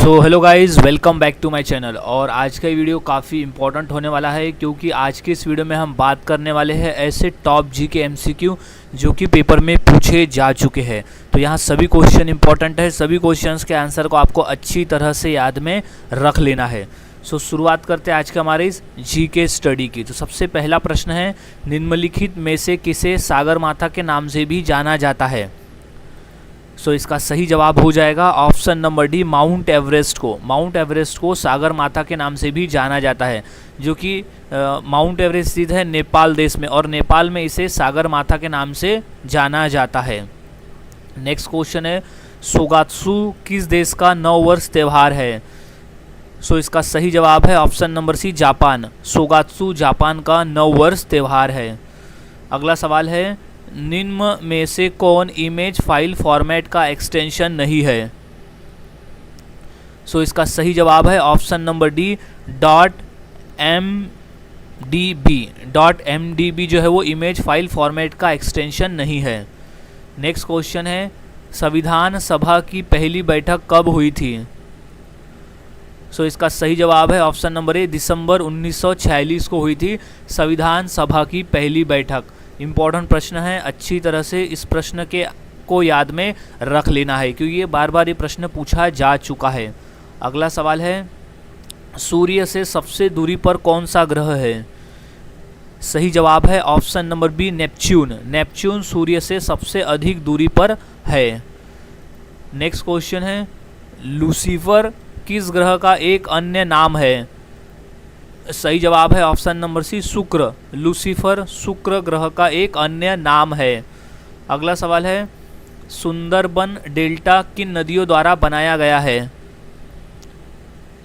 So hello guys, welcome back to my channel. और आज का वीडियो काफ़ी इंपॉर्टेंट होने वाला है क्योंकि आज के इस वीडियो में हम बात करने वाले हैं ऐसे टॉप जी के एमसीक्यू जो कि पेपर में पूछे जा चुके हैं। तो यहाँ सभी क्वेश्चन इंपॉर्टेंट है, सभी क्वेश्चंस के आंसर को आपको अच्छी तरह से याद में रख लेना है। सो शुरुआत करते हैं आज के हमारे इस जी के स्टडी की। तो सबसे पहला प्रश्न है, निम्नलिखित में से किसे सागर माता के नाम से भी जाना जाता है? सो इसका सही जवाब हो जाएगा option number D, mount Everest को। माउंट एवरेस्ट को सागर माता के नाम से भी जाना जाता है, जो कि माउंट एवरेस्ट स्थित है नेपाल देश में, और नेपाल में इसे सागर माता के नाम से जाना जाता है। नेक्स्ट क्वेश्चन है, सोगात्सु किस देश का नववर्ष त्यौहार है? सो इसका सही जवाब है option number C, Japan. Shogatsu Japan का नववर्ष त्यौहार है। अगला सवाल है, निम्न में से कौन इमेज फाइल फॉर्मेट का एक्सटेंशन नहीं है? सो इसका सही जवाब है ऑप्शन नंबर डी, .mdb जो है वो इमेज फाइल फॉर्मेट का एक्सटेंशन नहीं है। नेक्स्ट क्वेश्चन है, संविधान सभा की पहली बैठक कब हुई थी? सो इसका सही जवाब है ऑप्शन नंबर ए, दिसंबर 1946 को हुई थी संविधान सभा की पहली बैठक। इम्पॉर्टेंट प्रश्न है, अच्छी तरह से इस प्रश्न को याद में रख लेना है क्योंकि ये बार बार ये प्रश्न पूछा जा चुका है। अगला सवाल है, सूर्य से सबसे दूरी पर कौन सा ग्रह है? सही जवाब है option number B, Neptune. Neptune सूर्य से सबसे अधिक दूरी पर है। नेक्स्ट क्वेश्चन है, लूसीफर किस ग्रह का एक अन्य नाम है? सही जवाब है ऑप्शन नंबर सी, शुक्र। लूसीफर शुक्र ग्रह का एक अन्य नाम है। अगला सवाल है, सुंदरबन डेल्टा किन नदियों द्वारा बनाया गया है?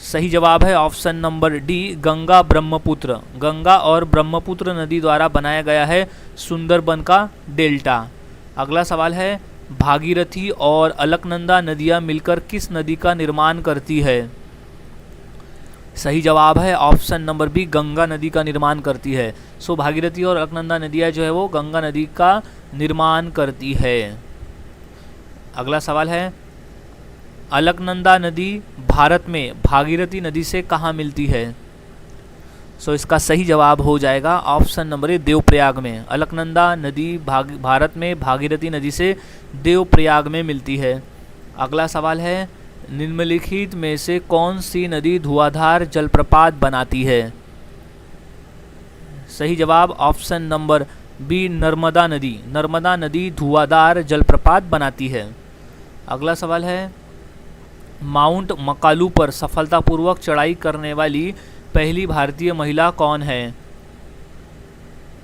सही जवाब है option number D, Ganga Brahmaputra. Ganga और ब्रह्मपुत्र नदी द्वारा बनाया गया है सुंदरबन का डेल्टा। अगला सवाल है, भागीरथी और अलकनंदा नदियाँ मिलकर किस नदी का निर्माण करती है? सही जवाब है ऑप्शन नंबर बी, गंगा नदी का निर्माण करती है। सो भागीरथी और अलकनंदा नदियाँ जो है वो गंगा नदी का निर्माण करती है। अगला सवाल है, अलकनंदा नदी भारत में भागीरथी नदी से कहाँ मिलती है? सो इसका सही जवाब हो जाएगा ऑप्शन नंबर ए, देवप्रयाग में। अलकनंदा नदी भारत में भागीरथी नदी से देवप्रयाग में मिलती है। अगला सवाल है, निम्नलिखित में से कौन सी नदी धुआंधार जलप्रपात बनाती है? सही जवाब ऑप्शन नंबर बी, नर्मदा नदी। नर्मदा नदी धुआंधार जलप्रपात बनाती है। अगला सवाल है, माउंट मकालू पर सफलतापूर्वक चढ़ाई करने वाली पहली भारतीय महिला कौन है?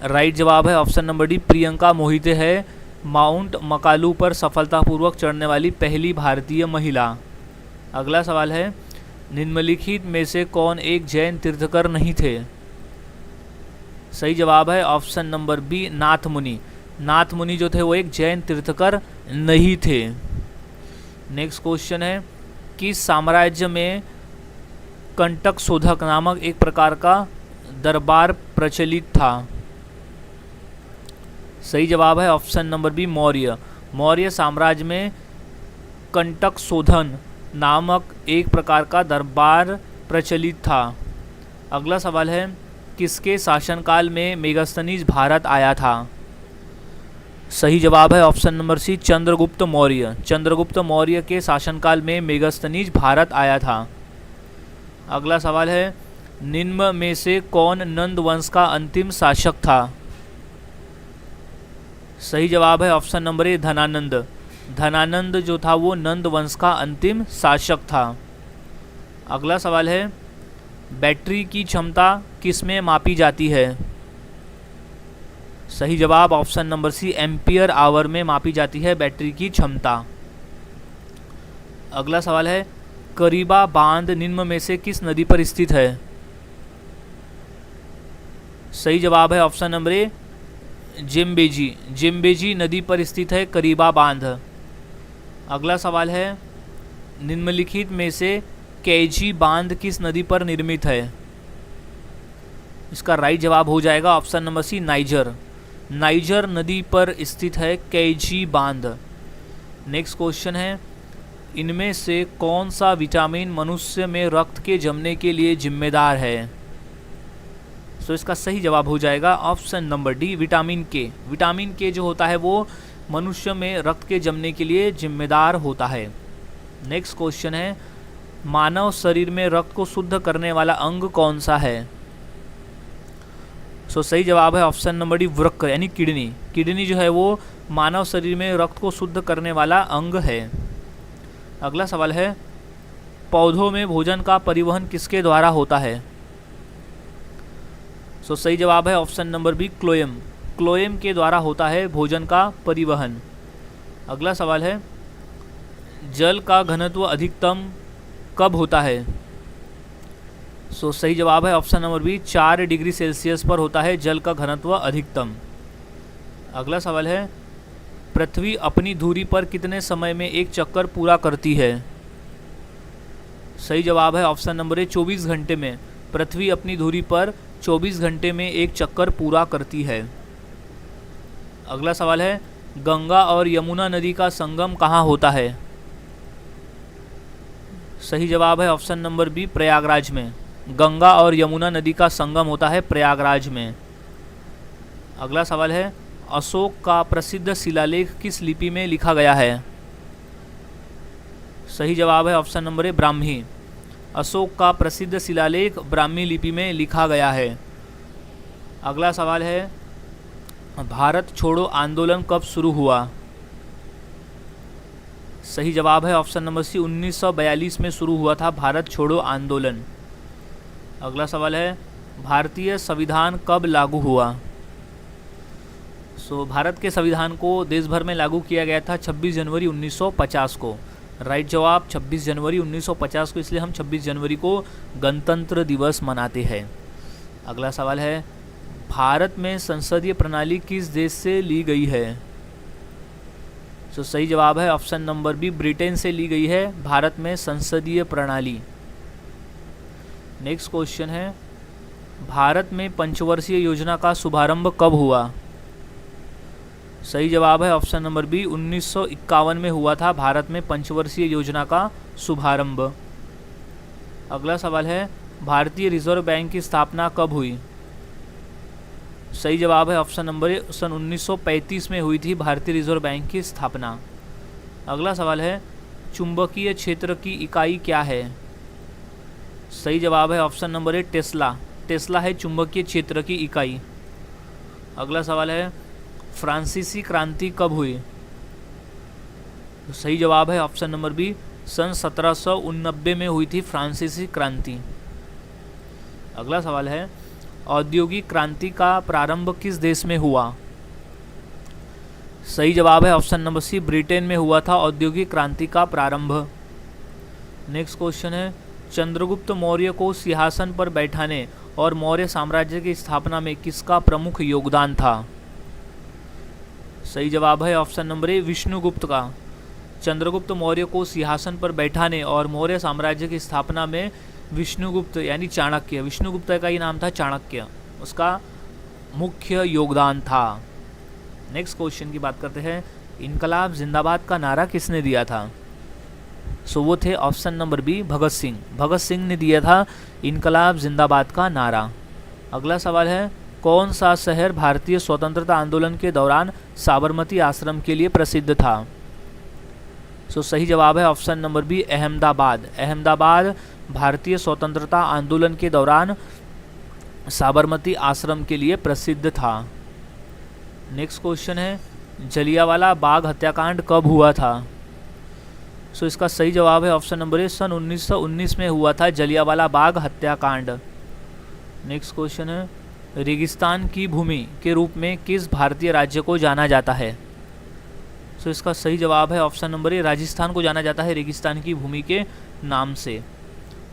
राइट जवाब है option number D, Priyanka Mohite है माउंट मकालू पर सफलतापूर्वक चढ़ने वाली पहली भारतीय महिला। अगला सवाल है, निम्नलिखित में से कौन एक जैन तीर्थकर नहीं थे? सही जवाब है ऑप्शन नंबर बी, नाथ मुनि। नाथ मुनि जो थे वो एक जैन तीर्थकर नहीं थे। नेक्स्ट क्वेश्चन है, किस साम्राज्य में कंटक शोधक नामक एक प्रकार का दरबार प्रचलित था? सही जवाब है option number B, Maurya. Maurya साम्राज्य में कंटक शोधन नामक एक प्रकार का दरबार प्रचलित था। अगला सवाल है, किसके शासनकाल में मेगास्थनीज भारत आया था? सही जवाब है option number C, Chandragupta Maurya. Chandragupta Maurya के शासनकाल में मेगास्थनीज भारत आया था। अगला सवाल है, निम्न में से कौन नंद वंश का अंतिम शासक था? सही जवाब है ऑप्शन नंबर ए, धनानंद। धनानंद जो था वो नंद वंश का अंतिम शासक था। अगला सवाल है, बैटरी की क्षमता किसमें मापी जाती है? सही जवाब option number C, ampere hour में मापी जाती है बैटरी की क्षमता। अगला सवाल है, करीबा बांध निम्न में से किस नदी पर स्थित है? सही जवाब है ऑप्शन नंबर ए, जिम्बेजी। जिम्बेजी नदी पर स्थित है करीबा बांध। अगला सवाल है, निम्नलिखित में से कैजी बांध किस नदी पर निर्मित है? इसका राइट जवाब हो जाएगा option number C, Niger. Niger नदी पर स्थित है कैजी बांध। नेक्स्ट क्वेश्चन है, इनमें से कौन सा विटामिन मनुष्य में रक्त के जमने के लिए जिम्मेदार है? तो इसका सही जवाब हो जाएगा ऑप्शन नंबर डी, विटामिन के। विटामिन के जो होता है वो मनुष्य में रक्त के जमने के लिए जिम्मेदार होता है। नेक्स्ट क्वेश्चन है, मानव शरीर में रक्त को शुद्ध करने वाला अंग कौन सा है? सही जवाब है ऑप्शन नंबर डी, वृक्क यानी किडनी। किडनी जो है वो मानव शरीर में रक्त को शुद्ध करने वाला अंग है। अगला सवाल है, पौधों में भोजन का परिवहन किसके द्वारा होता है? सही जवाब है ऑप्शन नंबर बी, क्लोएम। क्लोएम के द्वारा होता है भोजन का परिवहन। अगला सवाल है, जल का घनत्व अधिकतम कब होता है? सही जवाब है option number B, 4 degree Celsius पर होता है जल का घनत्व अधिकतम। अगला सवाल है, पृथ्वी अपनी धुरी पर कितने समय में एक चक्कर पूरा करती है? सही जवाब है ऑप्शन नंबर ए, 24 घंटे में। पृथ्वी अपनी धुरी पर 24 घंटे में एक चक्कर पूरा करती है। अगला सवाल है, गंगा और यमुना नदी का संगम कहाँ होता है? सही जवाब है ऑप्शन नंबर बी, प्रयागराज में। गंगा और यमुना नदी का संगम होता है प्रयागराज में। अगला सवाल है, अशोक का प्रसिद्ध शिलालेख किस लिपि में लिखा गया है? सही जवाब है ऑप्शन नंबर ए, ब्राह्मी। अशोक का प्रसिद्ध शिलालेख ब्राह्मी लिपि में लिखा गया है। अगला सवाल है, भारत छोड़ो आंदोलन कब शुरू हुआ? सही जवाब है ऑप्शन नंबर सी, 1942 में शुरू हुआ था भारत छोड़ो आंदोलन। अगला सवाल है, भारतीय संविधान कब लागू हुआ? भारत के संविधान को देश भर में लागू किया गया था 26 जनवरी 1950 को। राइट जवाब 26 जनवरी 1950 को, इसलिए हम 26 जनवरी को गणतंत्र दिवस मनाते हैं। अगला सवाल है, भारत में संसदीय प्रणाली किस देश से ली गई है? सही जवाब है ऑप्शन नंबर बी, ब्रिटेन से ली गई है भारत में संसदीय प्रणाली। नेक्स्ट क्वेश्चन है, भारत में पंचवर्षीय योजना का शुभारंभ कब हुआ? सही जवाब है ऑप्शन नंबर बी, 1951 में हुआ था भारत में पंचवर्षीय योजना का शुभारंभ। अगला सवाल है, भारतीय रिजर्व बैंक की स्थापना कब हुई? सही जवाब है ऑप्शन नंबर ए, सन 1935 में हुई थी भारतीय रिजर्व बैंक की स्थापना। अगला सवाल है, चुंबकीय क्षेत्र की इकाई क्या है? सही जवाब है ऑप्शन नंबर ए, टेस्ला। टेस्ला है चुंबकीय क्षेत्र की इकाई। अगला सवाल है, फ्रांसीसी क्रांति कब हुई? सही जवाब है ऑप्शन नंबर बी, सन 1789 में हुई थी फ्रांसीसी क्रांति। अगला सवाल है, औद्योगिक क्रांति का प्रारंभ किस देश में हुआ? सही जवाब है ऑप्शन नंबर सी, ब्रिटेन में हुआ था औद्योगिक क्रांति का प्रारंभ। नेक्स्ट क्वेश्चन है, चंद्रगुप्त मौर्य को सिंहासन पर बैठाने और मौर्य साम्राज्य की स्थापना में किसका प्रमुख योगदान था? सही जवाब है ऑप्शन नंबर ए, विष्णुगुप्त का। चंद्रगुप्त मौर्य को सिंहासन पर बैठाने और मौर्य साम्राज्य की स्थापना में विष्णुगुप्त यानी चाणक्य, विष्णुगुप्त का ही नाम था चाणक्य, उसका मुख्य योगदान था। नेक्स्ट क्वेश्चन की बात करते हैं, इनकलाब जिंदाबाद का नारा किसने दिया था? वो थे option number B, Bhagat Singh. Bhagat Singh ने दिया था इनकलाब जिंदाबाद का नारा। अगला सवाल है, कौन सा शहर भारतीय स्वतंत्रता आंदोलन के दौरान साबरमती आश्रम के लिए प्रसिद्ध था? सही जवाब है option number B, Ahmedabad. Ahmedabad भारतीय स्वतंत्रता आंदोलन के दौरान साबरमती आश्रम के लिए प्रसिद्ध था। नेक्स्ट क्वेश्चन है, जलियांवाला बाग हत्याकांड कब हुआ था? इसका सही जवाब है ऑप्शन नंबर ए, सन 1919 में हुआ था जलियांवाला बाग हत्याकांड। नेक्स्ट क्वेश्चन है, रेगिस्तान की भूमि के रूप में किस भारतीय राज्य को जाना जाता है? इसका सही जवाब है ऑप्शन नंबर ए, राजस्थान को जाना जाता है रेगिस्तान की भूमि के नाम से।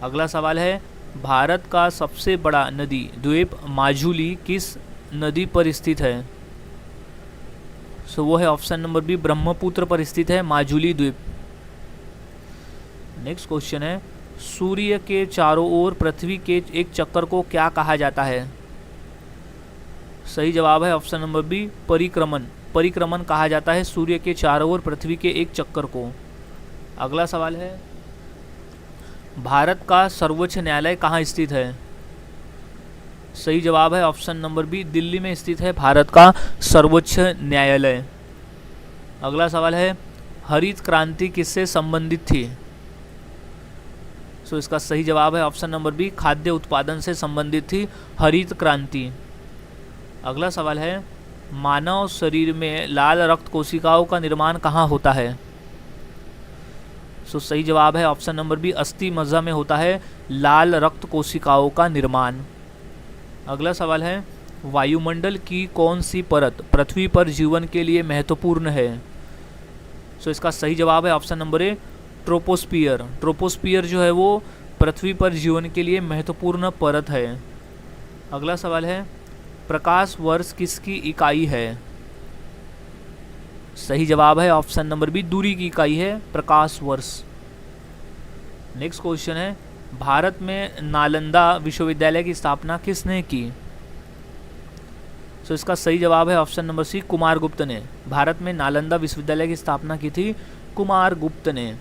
अगला सवाल है, भारत का सबसे बड़ा नदी द्वीप माजुली किस नदी पर स्थित है? वो है ऑप्शन नंबर बी, ब्रह्मपुत्र पर स्थित है माजुली द्वीप। नेक्स्ट क्वेश्चन है, सूर्य के चारों ओर पृथ्वी के एक चक्कर को क्या कहा जाता है? सही जवाब है ऑप्शन नंबर बी, परिक्रमण। परिक्रमण कहा जाता है सूर्य के चारों ओर पृथ्वी के एक चक्कर को। अगला सवाल है, भारत का सर्वोच्च न्यायालय कहाँ स्थित है? सही जवाब है ऑप्शन नंबर बी, दिल्ली में स्थित है भारत का सर्वोच्च न्यायालय। अगला सवाल है, हरित क्रांति किससे संबंधित थी? सो इसका सही जवाब है ऑप्शन नंबर बी, खाद्य उत्पादन से संबंधित थी हरित क्रांति। अगला सवाल है, मानव शरीर में लाल रक्त कोशिकाओं का निर्माण कहाँ होता है? सो सही जवाब है ऑप्शन नंबर बी, अस्थि मज्जा में होता है लाल रक्त कोशिकाओं का निर्माण। अगला सवाल है, वायुमंडल की कौन सी परत पृथ्वी पर जीवन के लिए महत्वपूर्ण है? सो इसका सही जवाब है ऑप्शन नंबर ए, ट्रोपोस्फियर। ट्रोपोस्फियर जो है वो पृथ्वी पर जीवन के लिए महत्वपूर्ण परत है। अगला सवाल है, प्रकाश वर्ष किसकी इकाई है? सही जवाब है ऑप्शन नंबर बी, दूरी की इकाई है प्रकाश वर्ष। नेक्स्ट क्वेश्चन है, भारत में नालंदा विश्वविद्यालय की स्थापना किसने की? सो इसका सही जवाब है ऑप्शन नंबर सी, कुमारगुप्त ने। भारत में नालंदा विश्वविद्यालय की स्थापना की थी कुमारगुप्त ने।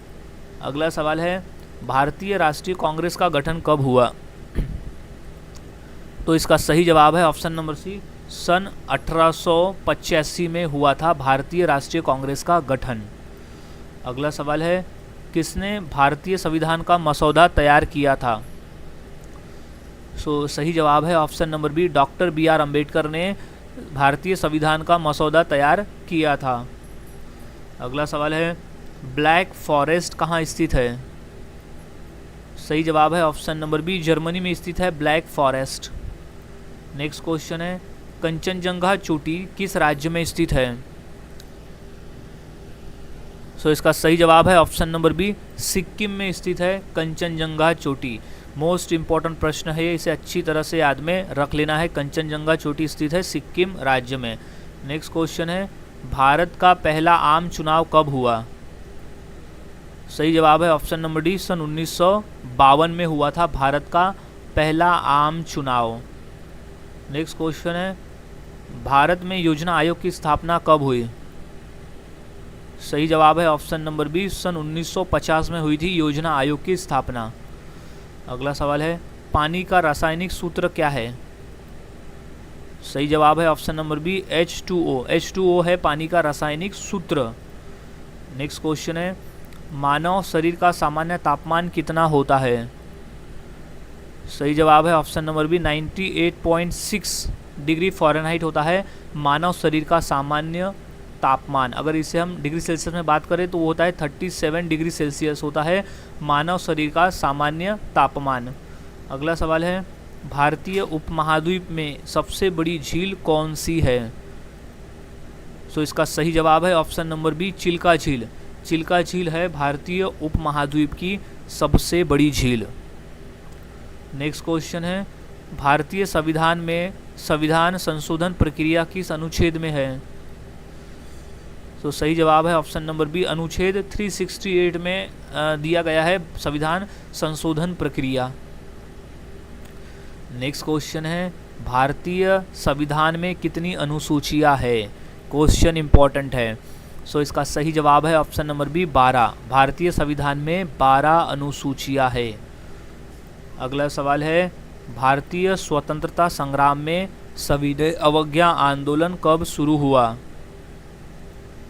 अगला सवाल है, भारतीय राष्ट्रीय कांग्रेस का गठन कब हुआ? तो इसका सही जवाब है ऑप्शन नंबर सी, सन 1885 में हुआ था भारतीय राष्ट्रीय कांग्रेस का गठन। अगला सवाल है, किसने भारतीय संविधान का मसौदा तैयार किया था? सो सही जवाब है option number B, doctor B R. Ambedkar ने भारतीय संविधान का मसौदा तैयार किया था। अगला सवाल है, ब्लैक फॉरेस्ट कहाँ स्थित है? सही जवाब है ऑप्शन नंबर बी, जर्मनी में स्थित है ब्लैक फॉरेस्ट। नेक्स्ट क्वेश्चन है, कंचनजंगा चोटी किस राज्य में स्थित है? सो इसका सही जवाब है ऑप्शन नंबर बी, सिक्किम में स्थित है कंचनजंगा चोटी। मोस्ट इंपॉर्टेंट प्रश्न है, इसे अच्छी तरह से याद में रख लेना है। कंचनजंगा चोटी स्थित है सिक्किम राज्य में। नेक्स्ट क्वेश्चन है, भारत का पहला आम चुनाव कब हुआ? सही जवाब है ऑप्शन नंबर डी, सन 1952 में हुआ था भारत का पहला आम चुनाव। नेक्स्ट क्वेश्चन है, भारत में योजना आयोग की स्थापना कब हुई? सही जवाब है ऑप्शन नंबर बी, सन 1950 में हुई थी योजना आयोग की स्थापना। अगला सवाल है, पानी का रासायनिक सूत्र क्या है? सही जवाब है option number B, H2O। H2O है पानी का रासायनिक सूत्र। नेक्स्ट क्वेश्चन है, मानव शरीर का सामान्य तापमान कितना होता है? सही जवाब है option number B, 98.6 degree Fahrenheit होता है मानव शरीर का सामान्य तापमान। अगर इसे हम डिग्री सेल्सियस में बात करें तो वो होता है 37 डिग्री सेल्सियस होता है मानव शरीर का सामान्य तापमान। अगला सवाल है, भारतीय उपमहाद्वीप में सबसे बड़ी झील कौन सी है? सो इसका सही जवाब है ऑप्शन नंबर बी, चिल्का झील। चिल्का झील है भारतीय उपमहाद्वीप की सबसे बड़ी झील। नेक्स्ट क्वेश्चन है, भारतीय संविधान में संविधान संशोधन प्रक्रिया किस अनुच्छेद में है? तो सही जवाब है ऑप्शन नंबर बी, अनुच्छेद 368 में दिया गया है संविधान संशोधन प्रक्रिया। नेक्स्ट क्वेश्चन है, भारतीय संविधान में कितनी अनुसूचियां है? क्वेश्चन इंपॉर्टेंट है। सो इसका सही जवाब है ऑप्शन नंबर बी, 12। भारतीय संविधान में 12 अनुसूचियां है। अगला सवाल है, भारतीय स्वतंत्रता संग्राम में सविनय अवज्ञा आंदोलन कब शुरू हुआ?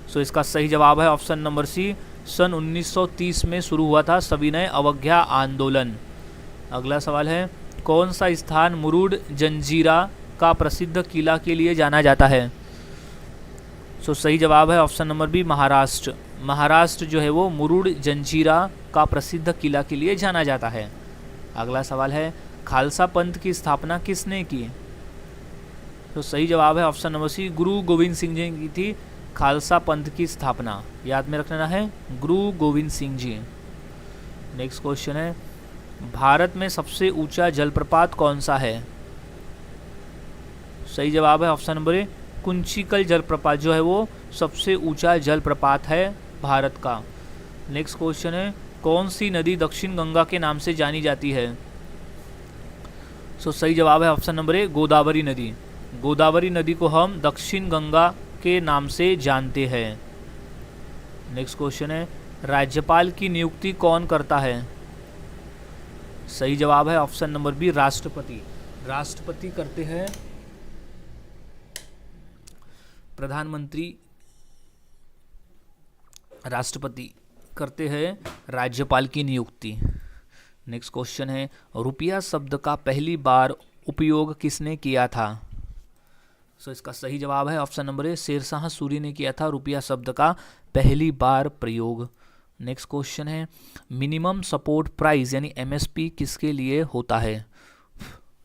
सो इसका सही जवाब है ऑप्शन नंबर सी, सन 1930 में शुरू हुआ था सविनय अवज्ञा आंदोलन। अगला सवाल है, कौन सा स्थान मुरुड जंजीरा का प्रसिद्ध किला के लिए जाना जाता है? सो सही जवाब है option number B, Maharashtra. Maharashtra जो है वो मुरुड जंजीरा का प्रसिद्ध किला के लिए जाना जाता है। अगला सवाल है, खालसा पंथ की स्थापना किसने की? तो सही जवाब है ऑप्शन नंबर सी, गुरु गोविंद सिंह जी की थी खालसा पंथ की स्थापना। याद में रखना है, गुरु गोविंद सिंह जी। नेक्स्ट क्वेश्चन है, भारत में सबसे ऊंचा जलप्रपात कौन सा है? सही जवाब है ऑप्शन नंबर ए, कुंचिकल जलप्रपात जो है वो सबसे ऊंचा जलप्रपात है भारत का। नेक्स्ट क्वेश्चन है, कौन सी नदी दक्षिण गंगा के नाम से जानी जाती है? सही जवाब है ऑप्शन नंबर ए, गोदावरी नदी। गोदावरी नदी को हम दक्षिण गंगा के नाम से जानते हैं। नेक्स्ट क्वेश्चन है, राज्यपाल की नियुक्ति कौन करता है? सही जवाब है ऑप्शन नंबर बी, राष्ट्रपति। राष्ट्रपति करते हैं, प्रधानमंत्री, राष्ट्रपति करते हैं राज्यपाल की नियुक्ति। नेक्स्ट क्वेश्चन है, रुपया शब्द का पहली बार उपयोग किसने किया था? सो इसका सही जवाब है option number A, Sher Shah Suri ने किया था रुपया शब्द का पहली बार प्रयोग। नेक्स्ट क्वेश्चन है, मिनिमम सपोर्ट प्राइस यानी एमएसपी किसके लिए होता है?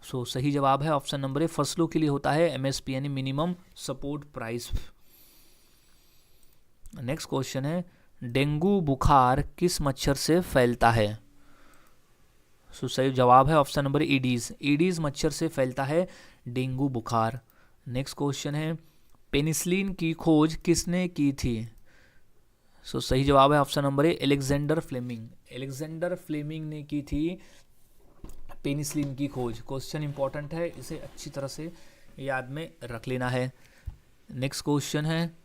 सो सही जवाब है ऑप्शन नंबर ए, फसलों के लिए होता है एमएसपी यानी minimum support price. Next question है, डेंगू बुखार किस मच्छर से फैलता है? सो सही जवाब है ऑप्शन नंबर ईडीज। ईडीज मच्छर से फैलता है डेंगू बुखार। नेक्स्ट क्वेश्चन है, पेनिसिलिन की खोज किसने की थी? सो सही जवाब है option number A, Alexander Fleming. Alexander Fleming ने की थी पेनिसिलिन की खोज। क्वेश्चन इंपॉर्टेंट है, इसे अच्छी तरह से याद में रख लेना है। नेक्स्ट क्वेश्चन है,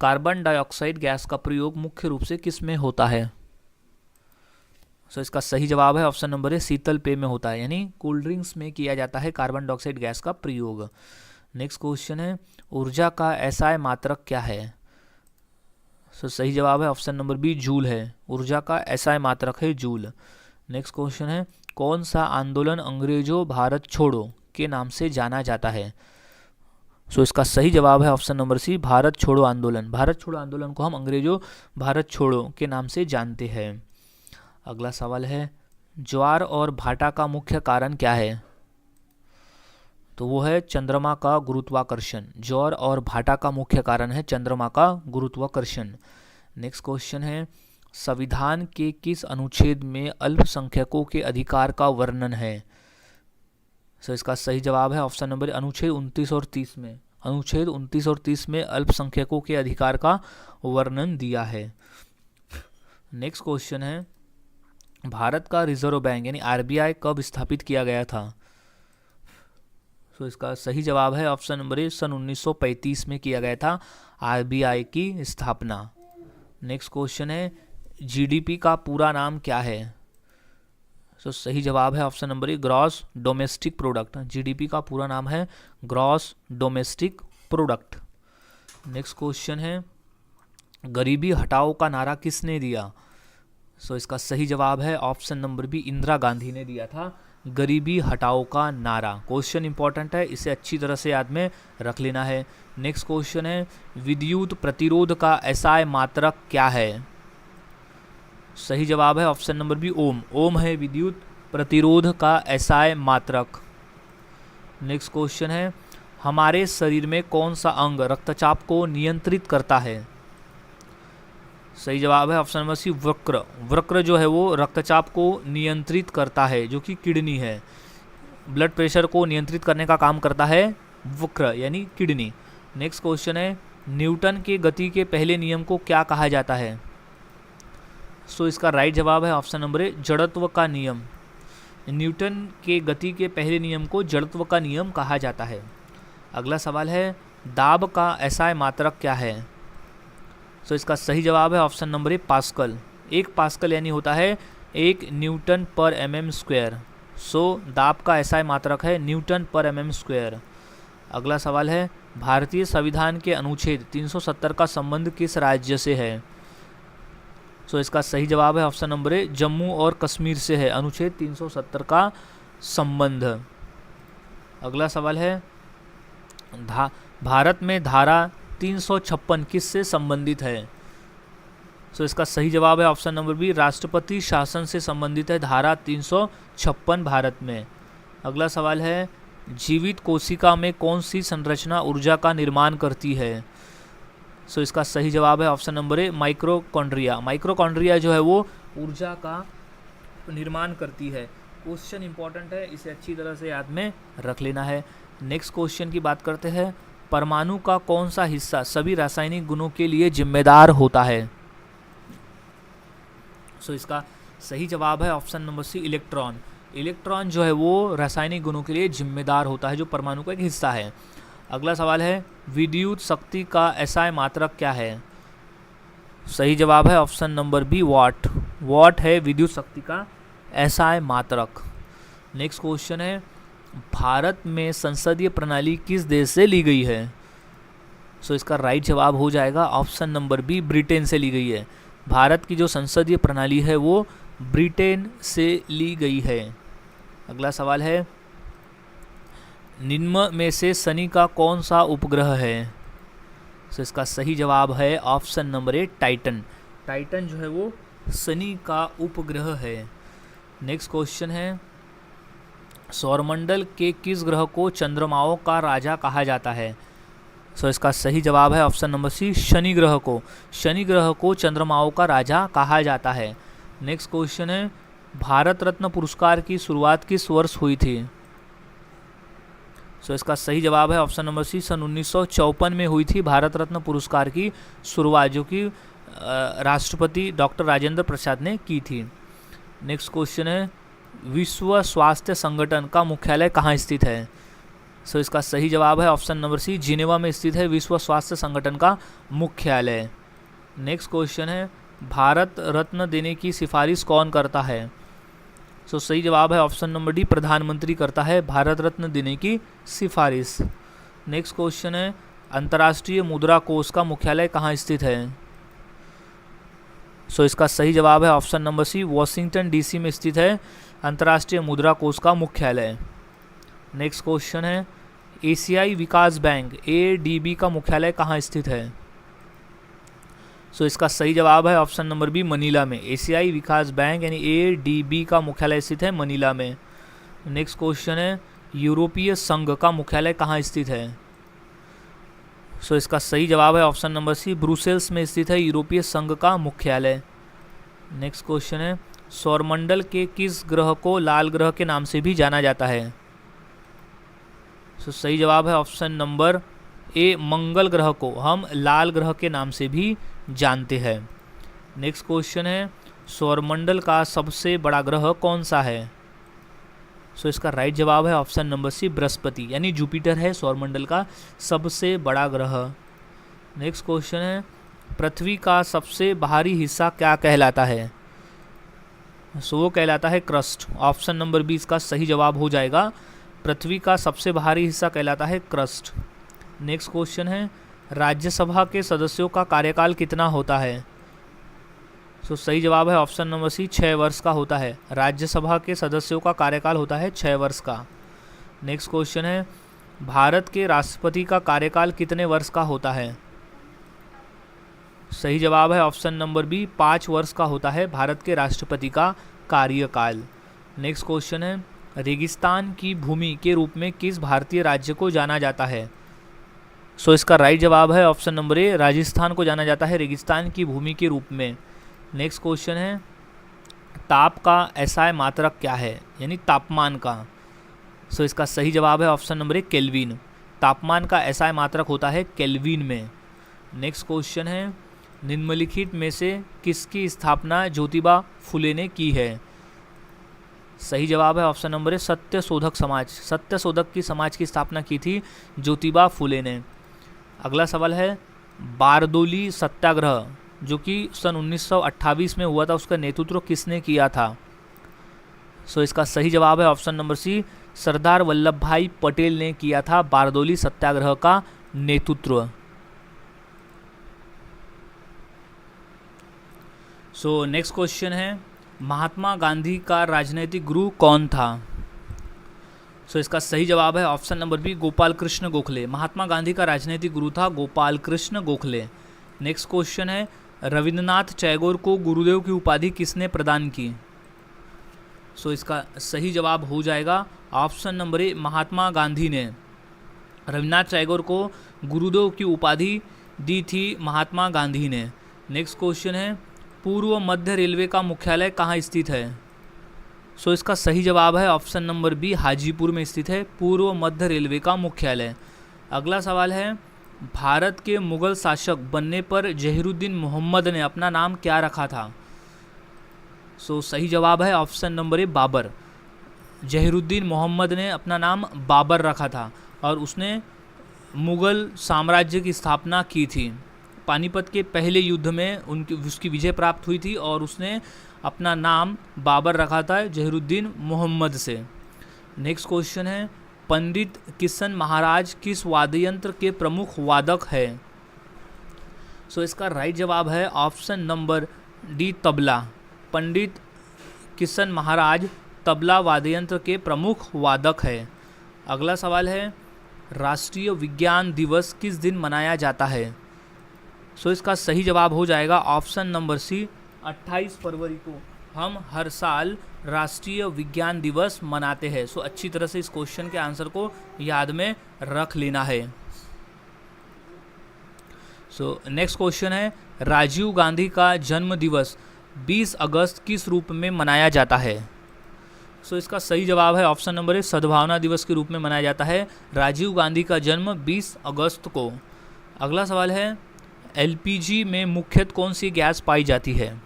कार्बन डाइऑक्साइड गैस का प्रयोग मुख्य रूप से किस में होता है? सो इसका सही जवाब है ऑप्शन नंबर ए, शीतल पेय में होता है यानी कोल्ड ड्रिंक्स में किया जाता है कार्बन डाइऑक्साइड गैस का प्रयोग। नेक्स्ट क्वेश्चन है, ऊर्जा का एसआई मात्रक क्या है? सो सही जवाब है ऑप्शन नंबर बी, जूल है। ऊर्जा का एसआई मात्रक है जूल। नेक्स्ट क्वेश्चन है, कौन सा आंदोलन अंग्रेजों भारत छोड़ो के नाम से जाना जाता है? सो इसका सही जवाब है ऑप्शन नंबर सी, भारत छोड़ो आंदोलन। भारत छोड़ो आंदोलन को हम अंग्रेजों भारत छोड़ो के नाम से जानते हैं। अगला सवाल है, ज्वार और भाटा का मुख्य कारण क्या है? तो वो है चंद्रमा का गुरुत्वाकर्षण। ज्वार और भाटा का मुख्य कारण है चंद्रमा का गुरुत्वाकर्षण। नेक्स्ट क्वेश्चन है, संविधान के किस अनुच्छेद में अल्पसंख्यकों के अधिकार का वर्णन है? सो इसका सही जवाब है ऑप्शन नंबर अनुच्छेद 29 और 30 में। अनुच्छेद 29 और 30 में अल्पसंख्यकों के अधिकार का वर्णन दिया है। नेक्स्ट क्वेश्चन है, भारत का रिजर्व बैंक यानी आरबीआई कब स्थापित किया गया था? तो इसका सही जवाब है ऑप्शन नंबर ए, सन 1935 में किया गया था आरबीआई की स्थापना। नेक्स्ट क्वेश्चन है, जीडीपी का पूरा नाम क्या है? तो सही जवाब है ऑप्शन नंबर ए, ग्रॉस डोमेस्टिक प्रोडक्ट। जीडीपी का पूरा नाम है gross domestic product. Next question है, गरीबी हटाओ का नारा किसने दिया? सो इसका सही जवाब है option number B, Indira Gandhi ने दिया था गरीबी हटाओ का नारा। क्वेश्चन इंपॉर्टेंट है, इसे अच्छी तरह से याद में रख लेना है। नेक्स्ट क्वेश्चन है, विद्युत प्रतिरोध का एसआई मात्रक क्या है? सही जवाब है ऑप्शन नंबर बी, ओम। ओम है विद्युत प्रतिरोध का एसआई मात्रक। नेक्स्ट क्वेश्चन है, हमारे शरीर में कौन सा अंग रक्तचाप को नियंत्रित करता है? सही जवाब है ऑप्शन नंबर सी, वृक्र। वृक्र जो है वो रक्तचाप को नियंत्रित करता है, जो कि किडनी है। ब्लड प्रेशर को नियंत्रित करने का काम करता है वृक्र यानी किडनी। नेक्स्ट क्वेश्चन है, न्यूटन के गति के पहले नियम को क्या कहा जाता है? सो इसका राइट जवाब है ऑप्शन नंबर ए, जड़त्व का नियम। न्यूटन के गति के पहले नियम को जड़त्व का नियम कहा जाता है। अगला सवाल है, दाब का एसआई मात्रक क्या है? सो इसका सही जवाब है ऑप्शन नंबर ए, पास्कल। 1 पास्कल यानी होता है 1 न्यूटन पर mm स्क्वायर। सो दाब का एसआई मात्रक है न्यूटन पर mm स्क्वायर। अगला सवाल है, भारतीय संविधान के अनुच्छेद 370 का संबंध किस राज्य से है? सो इसका सही जवाब है ऑप्शन नंबर ए, जम्मू और कश्मीर से है अनुच्छेद 370 का संबंध। अगला सवाल है, भारत में धारा 356 किससे संबंधित है? सो इसका सही जवाब है ऑप्शन नंबर बी, राष्ट्रपति शासन से संबंधित है धारा 356 भारत में। अगला सवाल है, जीवित कोशिका में कौन सी संरचना ऊर्जा का निर्माण करती है? सो इसका सही जवाब है ऑप्शन नंबर ए, माइक्रोकॉन्ड्रिया। माइक्रोकॉन्ड्रिया जो है वो ऊर्जा का निर्माण करती है। क्वेश्चन इंपॉर्टेंट है, इसे अच्छी तरह से याद में रख लेना है। नेक्स्ट क्वेश्चन की बात करते हैं, परमाणु का कौन सा हिस्सा सभी रासायनिक गुणों के लिए जिम्मेदार होता है? सो इसका सही जवाब है option number C, electron. Electron जो है वो रासायनिक गुणों के लिए जिम्मेदार होता है, जो परमाणु का एक हिस्सा है। अगला सवाल है, विद्युत शक्ति का एसआई मात्रक क्या है? सही जवाब है option number be what. What है विद्युत शक्ति का एसआई मात्रक। नेक्स्ट क्वेश्चन है भारत में संसदीय प्रणाली किस देश से ली गई है? सो इसका राइट जवाब हो जाएगा ऑप्शन नंबर बी ब्रिटेन से ली गई है। भारत की जो संसदीय प्रणाली है वो ब्रिटेन से ली गई है। अगला सवाल है निम्न में से शनि का कौन सा उपग्रह है? सो इसका सही जवाब है ऑप्शन नंबर ए टाइटन। टाइटन जो है वो शनि का उपग्रह है। नेक्स्ट क्वेश्चन है सौरमंडल के किस ग्रह को चंद्रमाओं का राजा कहा जाता है? सो इसका सही जवाब है ऑप्शन नंबर सी शनि ग्रह को। शनि ग्रह को चंद्रमाओं का राजा कहा जाता है। नेक्स्ट क्वेश्चन है भारत रत्न पुरस्कार की शुरुआत किस वर्ष हुई थी? सो इसका सही जवाब है ऑप्शन नंबर सी सन 1954 में हुई थी भारत रत्न पुरस्कार की शुरुआत, जो कि राष्ट्रपति डॉक्टर राजेंद्र प्रसाद ने की थी। नेक्स्ट क्वेश्चन है विश्व स्वास्थ्य संगठन का मुख्यालय कहाँ स्थित है? सो इसका सही जवाब है ऑप्शन नंबर सी जिनेवा में स्थित है विश्व स्वास्थ्य संगठन का मुख्यालय। नेक्स्ट क्वेश्चन है भारत रत्न देने की सिफारिश कौन करता है? सो सही जवाब है ऑप्शन नंबर डी प्रधानमंत्री करता है भारत रत्न देने की सिफारिश। नेक्स्ट क्वेश्चन है अंतर्राष्ट्रीय मुद्रा कोष का मुख्यालय कहाँ स्थित है? सो इसका सही जवाब है option number C Washington DC में स्थित है अंतर्राष्ट्रीय मुद्रा कोष का मुख्यालय। नेक्स्ट क्वेश्चन है एशियाई विकास बैंक एडीबी का मुख्यालय कहाँ स्थित है? सो इसका सही जवाब है ऑप्शन नंबर बी मनीला में। एशियाई विकास बैंक यानी एडीबी का मुख्यालय स्थित है मनीला में। नेक्स्ट क्वेश्चन है यूरोपीय संघ का मुख्यालय कहाँ स्थित है? सो इसका सही जवाब है ऑप्शन नंबर सी ब्रुसेल्स में स्थित है यूरोपीय संघ का मुख्यालय। नेक्स्ट क्वेश्चन है सौरमंडल के किस ग्रह को लाल ग्रह के नाम से भी जाना जाता है? सो सही जवाब है ऑप्शन नंबर ए मंगल ग्रह को हम लाल ग्रह के नाम से भी जानते हैं। नेक्स्ट क्वेश्चन है सौरमंडल का सबसे बड़ा ग्रह कौन सा है? सो इसका राइट जवाब है ऑप्शन नंबर सी बृहस्पति यानी जुपिटर है सौरमंडल का सबसे बड़ा ग्रह। नेक्स्ट क्वेश्चन है पृथ्वी का सबसे बाहरी हिस्सा क्या कहलाता है? सो वो कहलाता है क्रस्ट। ऑप्शन नंबर बी इसका सही जवाब हो जाएगा। पृथ्वी का सबसे बाहरी हिस्सा कहलाता है क्रस्ट। नेक्स्ट क्वेश्चन है राज्यसभा के सदस्यों का कार्यकाल कितना होता है? सो सही जवाब है ऑप्शन नंबर सी 6 वर्ष का होता है। राज्यसभा के सदस्यों का कार्यकाल होता है 6 वर्ष का। नेक्स्ट क्वेश्चन है भारत के राष्ट्रपति का कार्यकाल कितने वर्ष का होता है? सही जवाब है ऑप्शन नंबर बी 5 वर्ष का होता है भारत के राष्ट्रपति का कार्यकाल। नेक्स्ट क्वेश्चन है रेगिस्तान की भूमि के रूप में किस भारतीय राज्य को जाना जाता है? सो इसका राइट जवाब है ऑप्शन नंबर ए राजस्थान को जाना जाता है रेगिस्तान की भूमि के रूप में। नेक्स्ट क्वेश्चन है ताप का एसआई मात्रक क्या है यानी तापमान का? सो इसका सही जवाब है ऑप्शन नंबर ए केल्विन। तापमान का एसआई मात्रक होता है केल्विन में। नेक्स्ट क्वेश्चन है निम्नलिखित में से किसकी स्थापना ज्योतिबा फुले ने की है? सही जवाब है ऑप्शन नंबर ए सत्यशोधक समाज। सत्यशोधक की समाज की स्थापना की थी ज्योतिबा फुले ने। अगला सवाल है बारदोली सत्याग्रह जो कि सन 1928 में हुआ था उसका नेतृत्व किसने किया था? सो इसका सही जवाब है ऑप्शन नंबर सी सरदार वल्लभ भाई पटेल ने किया था बारदोली सत्याग्रह का नेतृत्व। सो नेक्स्ट क्वेश्चन है महात्मा गांधी का राजनैतिक गुरु कौन था? सो इसका सही जवाब है option number B Gopal Krishna Gokhale. Mahatma Gandhi का राजनैतिक गुरु था गोपाल कृष्ण गोखले। नेक्स्ट क्वेश्चन है रविंद्रनाथ टैगोर को गुरुदेव की उपाधि किसने प्रदान की? सो इसका सही जवाब हो जाएगा ऑप्शन नंबर ए महात्मा गांधी ने रविंद्रनाथ टैगोर को गुरुदेव की उपाधि दी थी महात्मा गांधी ने। नेक्स्ट क्वेश्चन है पूर्व मध्य रेलवे का मुख्यालय कहाँ स्थित है? सो इसका सही जवाब है ऑप्शन नंबर बी हाजीपुर में स्थित है पूर्व मध्य रेलवे का मुख्यालय। अगला सवाल है भारत के मुगल शासक बनने पर जहीरुद्दीन मोहम्मद ने अपना नाम क्या रखा था? सो सही जवाब है option number A Babur. Zahiruddin Mohammad ने अपना नाम बाबर रखा था और उसने मुगल साम्राज्य की स्थापना की थी। पानीपत के पहले युद्ध में उसकी विजय प्राप्त हुई थी और उसने अपना नाम बाबर रखा था जहीरुद्दीन मोहम्मद से। नेक्स्ट क्वेश्चन है, पंडित किशन महाराज किस वाद्य यंत्र के प्रमुख वादक है? सो इसका राइट जवाब है ऑप्शन नंबर डी, तबला। पंडित किशन महाराज तबला वाद्य यंत्र के प्रमुख वादक है। अगला सवाल है, राष्ट्रीय विज्ञान दिवस किस दिन मनाया जाता है? सो इसका सही जवाब हो जाएगा ऑप्शन नंबर सी, 28 फरवरी को हम हर साल राष्ट्रीय विज्ञान दिवस मनाते हैं। सो अच्छी तरह से इस क्वेश्चन के आंसर को याद में रख लेना है। सो नेक्स्ट क्वेश्चन है, राजीव गांधी का जन्म दिवस 20 अगस्त किस रूप में मनाया जाता है? सो इसका सही जवाब है ऑप्शन नंबर ए, सद्भावना दिवस के रूप में मनाया जाता है राजीव गांधी का जन्म 20 अगस्त को। अगला सवाल है, एलपीजी में मुख्यतः कौन सी गैस पाई जाती है?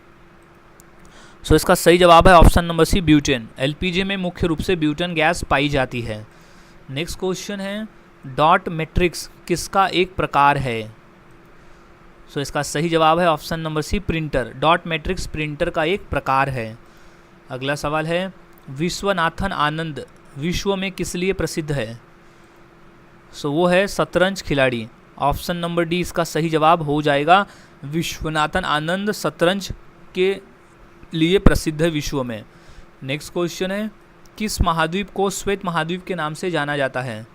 सो इसका सही जवाब है option number C, butane. LPG में मुख्य रूप से ब्यूटेन गैस पाई जाती है। नेक्स्ट क्वेश्चन है, डॉट मैट्रिक्स किसका एक प्रकार है? सो इसका सही जवाब है option number C, printer. Dot matrix printer का एक प्रकार है। अगला सवाल है, विश्वनाथन आनंद विश्व में किस लिए प्रसिद्ध है? सो वो है शतरंज खिलाड़ी। ऑप्शन नंबर डी इसका सही जवाब हो जाएगा। विश्वनाथन आनंद शतरंज के लिए प्रसिद्ध है विश्व में। नेक्स्ट क्वेश्चन है, किस महाद्वीप को श्वेत महाद्वीप के नाम से जाना जाता है?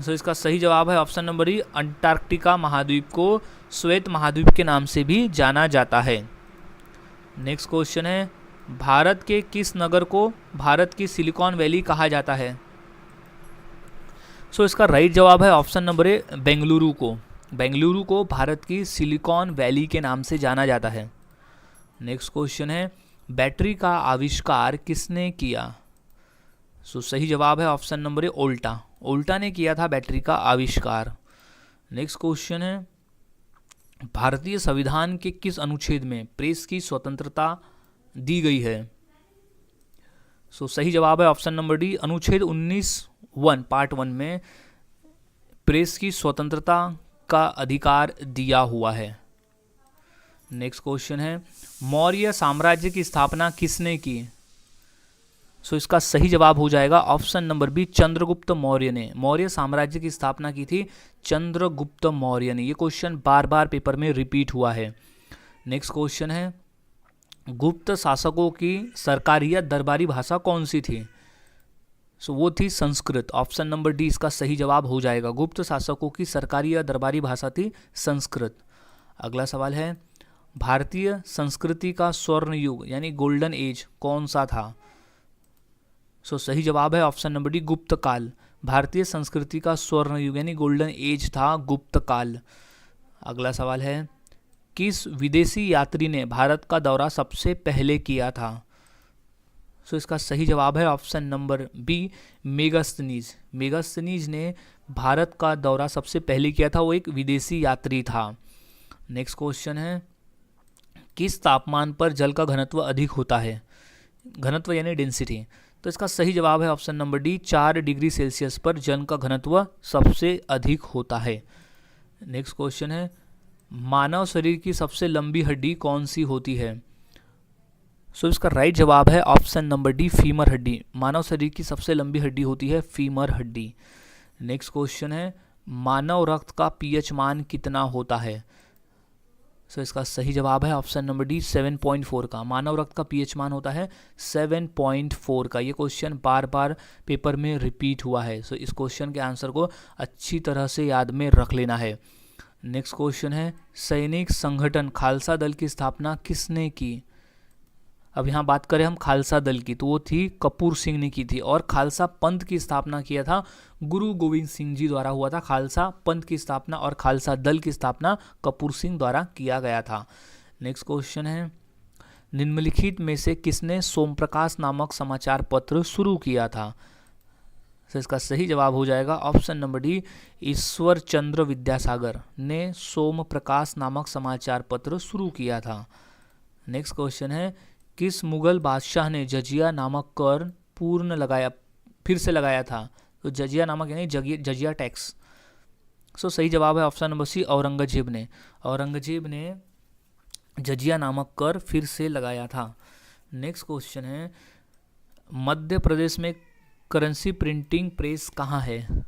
सो इसका सही जवाब है ऑप्शन नंबर ई, अंटार्कटिका महाद्वीप को श्वेत महाद्वीप के नाम से भी जाना जाता है। नेक्स्ट क्वेश्चन है, भारत के किस नगर को भारत की सिलिकॉन वैली कहा जाता है? सो इसका राइट जवाब है ऑप्शन नंबर ए, बेंगलुरु को। बेंगलुरु को भारत की सिलिकॉन वैली के नाम से जाना जाता है। नेक्स्ट क्वेश्चन है, बैटरी का आविष्कार किसने किया? सो सही जवाब है ऑप्शन नंबर ए, ओल्टा। ओल्टा ने किया था बैटरी का आविष्कार। नेक्स्ट क्वेश्चन है, भारतीय संविधान के किस अनुच्छेद में प्रेस की स्वतंत्रता दी गई है? सो सही जवाब है ऑप्शन नंबर डी, अनुच्छेद 19(1) पार्ट 1 में प्रेस की स्वतंत्रता का अधिकार दिया हुआ है। नेक्स्ट क्वेश्चन है, मौर्य साम्राज्य की स्थापना किसने की? सो इसका सही जवाब हो जाएगा option number B, Chandragupta Maurya ने। मौर्य साम्राज्य की स्थापना की थी चंद्रगुप्त मौर्य ने। ये क्वेश्चन बार बार पेपर में रिपीट हुआ है। नेक्स्ट क्वेश्चन है, गुप्त शासकों की सरकारी या दरबारी भाषा कौन सी थी? सो वो थी संस्कृत। ऑप्शन नंबर डी इसका सही जवाब हो जाएगा। गुप्त शासकों की सरकारी या दरबारी भाषा थी संस्कृत। अगला सवाल है, भारतीय संस्कृति का स्वर्ण युग यानी गोल्डन एज कौन सा था? सो सही जवाब है ऑप्शन नंबर डी, गुप्त काल। भारतीय संस्कृति का स्वर्ण युग यानी गोल्डन एज था गुप्त काल। अगला सवाल है, किस विदेशी यात्री ने भारत का दौरा सबसे पहले किया था? सो इसका सही जवाब है option number B, Megasthenes. Megasthenes ने भारत का दौरा सबसे पहले किया था, वो एक विदेशी यात्री था। नेक्स्ट क्वेश्चन है, किस तापमान पर जल का घनत्व अधिक होता है? घनत्व यानी डेंसिटी। तो इसका सही जवाब है option number D, 4 degree Celsius पर जल का घनत्व सबसे अधिक होता है। नेक्स्ट क्वेश्चन है, मानव शरीर की सबसे लंबी हड्डी कौन सी होती है? सो इसका राइट जवाब है ऑप्शन नंबर डी, फीमर हड्डी। मानव शरीर की सबसे लंबी हड्डी होती है फीमर हड्डी। नेक्स्ट क्वेश्चन है, मानव रक्त का पीएच मान कितना होता है? सो इसका सही जवाब है ऑप्शन नंबर डी, 7.4 का। मानव रक्त का पीएच मान होता है 7.4 का। ये क्वेश्चन बार बार पेपर में रिपीट हुआ है। सो इस क्वेश्चन के आंसर को अच्छी तरह से याद में रख लेना है। नेक्स्ट क्वेश्चन है, सैनिक संगठन खालसा दल की स्थापना किसने की? अब यहाँ बात करें हम खालसा दल की, तो वो थी कपूर सिंह ने की थी। और खालसा पंथ की स्थापना किया था गुरु गोविंद सिंह जी द्वारा हुआ था। खालसा पंथ की स्थापना और खालसा दल की स्थापना कपूर सिंह द्वारा किया गया था। नेक्स्ट क्वेश्चन है, निम्नलिखित में से किसने सोमप्रकाश नामक समाचार पत्र शुरू किया था? तो इसका सही जवाब हो जाएगा option number D, Ishwar Chandra Vidyasagar ने सोम प्रकाश नामक समाचार पत्र शुरू किया था। नेक्स्ट क्वेश्चन है, किस मुगल बादशाह ने जजिया नामक कर फिर से लगाया था? तो जजिया नामक यानी जजिया टैक्स। सो सही जवाब है ऑप्शन नंबर सी, औरंगजेब ने। औरंगजेब ने जजिया नामक कर फिर से लगाया था। नेक्स्ट क्वेश्चन है, मध्य प्रदेश में करेंसी प्रिंटिंग प्रेस कहाँ है?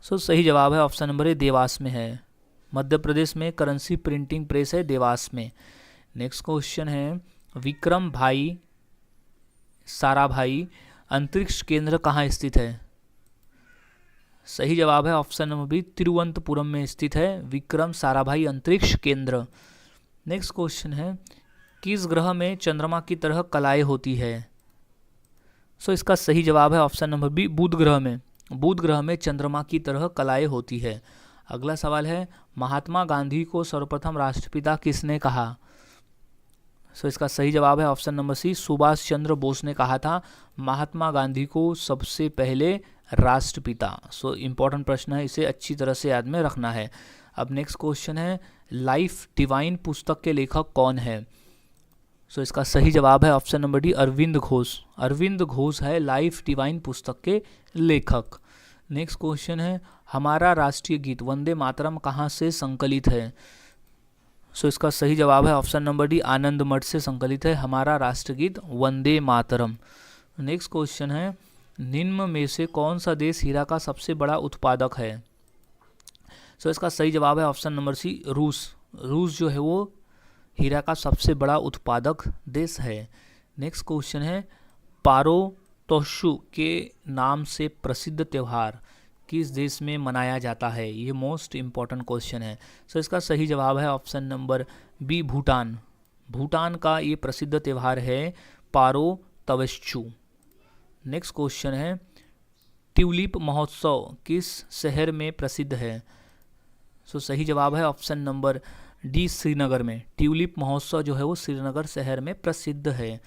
सो सही जवाब है ऑप्शन नंबर ए, देवास में है। मध्य प्रदेश में करेंसी प्रिंटिंग प्रेस है देवास में। नेक्स्ट क्वेश्चन है, विक्रम भाई साराभाई अंतरिक्ष केंद्र कहाँ स्थित है? सही जवाब है ऑप्शन नंबर बी, तिरुवनंतपुरम में स्थित है विक्रम साराभाई अंतरिक्ष केंद्र। नेक्स्ट क्वेश्चन है, किस ग्रह में चंद्रमा की तरह कलाएं होती है? सो इसका सही जवाब है ऑप्शन नंबर बी, बुध ग्रह में। बुध ग्रह में चंद्रमा की तरह कलाएं होती है। अगला सवाल है, महात्मा गांधी को सर्वप्रथम राष्ट्रपिता किसने कहा? सो इसका सही जवाब है ऑप्शन नंबर सी, सुभाष चंद्र बोस ने कहा था महात्मा गांधी को सबसे पहले राष्ट्रपिता। सो इम्पोर्टेंट प्रश्न है, इसे अच्छी तरह से याद में रखना है। अब नेक्स्ट क्वेश्चन है, लाइफ डिवाइन पुस्तक के लेखक कौन है? सो इसका सही जवाब है option number D, Aurobindo Ghosh. Aurobindo Ghosh है लाइफ डिवाइन पुस्तक के लेखक। नेक्स्ट क्वेश्चन है, हमारा राष्ट्रीय गीत वंदे मातरम कहाँ से संकलित है? सो इसका सही जवाब है ऑप्शन नंबर डी, आनंद मठ से संकलित है हमारा राष्ट्रगीत वंदे मातरम। नेक्स्ट क्वेश्चन है, निम्न में से कौन सा देश हीरा का सबसे बड़ा उत्पादक है? सो इसका सही जवाब है ऑप्शन नंबर सी, रूस। रूस जो है वो हीरा का सबसे बड़ा उत्पादक देश है। नेक्स्ट क्वेश्चन है, पारोतोशु के नाम से प्रसिद्ध त्यौहार किस देश में मनाया जाता है? ये मोस्ट इम्पॉर्टेंट क्वेश्चन है। सो इसका सही जवाब है option number B, Bhutan. Bhutan का ये प्रसिद्ध त्यौहार है पारोतोशु। नेक्स्ट क्वेश्चन है, ट्यूलिप महोत्सव किस शहर में प्रसिद्ध है? सो सही जवाब है ऑप्शन नंबर डी, श्रीनगर में। ट्यूलिप महोत्सव जो है वो श्रीनगर शहर में प्रसिद्ध है।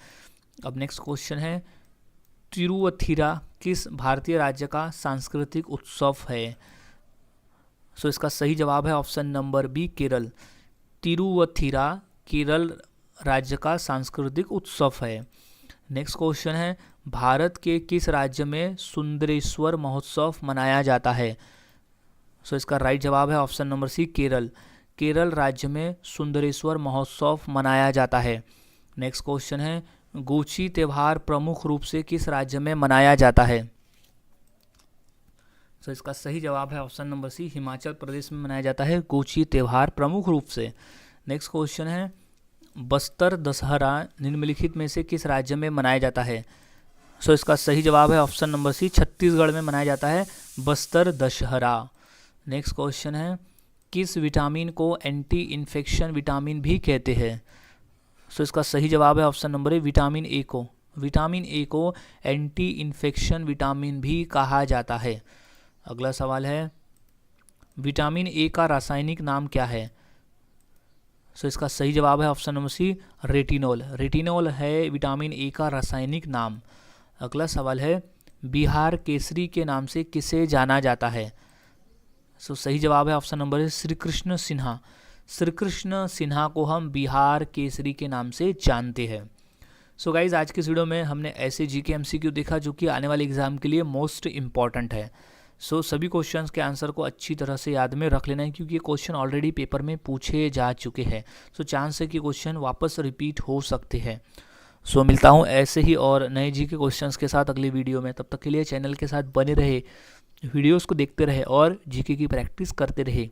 अब नेक्स्ट क्वेश्चन है, तिरुवथिरा किस भारतीय राज्य का सांस्कृतिक उत्सव है? सो इसका सही जवाब है option number B, Kerala. Thiruvathira Kerala राज्य का सांस्कृतिक उत्सव है। नेक्स्ट क्वेश्चन है, भारत के किस राज्य में सुंदरेश्वर महोत्सव मनाया जाता है? सो इसका राइट जवाब है option number C, Kerala. Kerala राज्य में सुंदरेश्वर महोत्सव मनाया जाता है। नेक्स्ट क्वेश्चन है, गोची त्यौहार प्रमुख रूप से किस राज्य में मनाया जाता है? सो इसका सही जवाब है ऑप्शन नंबर सी, हिमाचल प्रदेश में मनाया जाता है गोची त्यौहार प्रमुख रूप से। नेक्स्ट क्वेश्चन है, बस्तर दशहरा निम्नलिखित में से किस राज्य में मनाया जाता है? सो इसका सही जवाब है ऑप्शन नंबर सी, छत्तीसगढ़ में मनाया जाता है बस्तर दशहरा। नेक्स्ट क्वेश्चन है, किस विटामिन को एंटी इन्फेक्शन विटामिन भी कहते हैं? सो इसका सही जवाब है option number A, vitamin A को। विटामिन ए को एंटी इन्फेक्शन विटामिन भी कहा जाता है। अगला सवाल है, विटामिन ए का रासायनिक नाम क्या है? सो इसका सही जवाब है option number C, retinol. Retinol है विटामिन ए का रासायनिक नाम। अगला सवाल है, बिहार केसरी के नाम से किसे जाना जाता है? सो सही जवाब है ऑप्शन नंबर है, श्री कृष्ण सिन्हा। श्री कृष्ण सिन्हा को हम बिहार केसरी के नाम से जानते हैं। सो गाइज, आज के इस वीडियो में हमने ऐसे जीके एमसीक्यू देखा जो कि आने वाले एग्जाम के लिए मोस्ट इंपॉर्टेंट है। सो सभी क्वेश्चंस के आंसर को अच्छी तरह से याद में रख लेना है, क्योंकि ये क्वेश्चन ऑलरेडी पेपर में पूछे जा चुके हैं। सो चांस है कि क्वेश्चन वापस रिपीट हो सकते हैं। सो मिलता हूँ ऐसे ही और नए जीके क्वेश्चंस के साथ अगली वीडियो में। तब तक के लिए चैनल के साथ बने रहे, वीडियोस को देखते रहे और जीके की प्रैक्टिस करते रहे।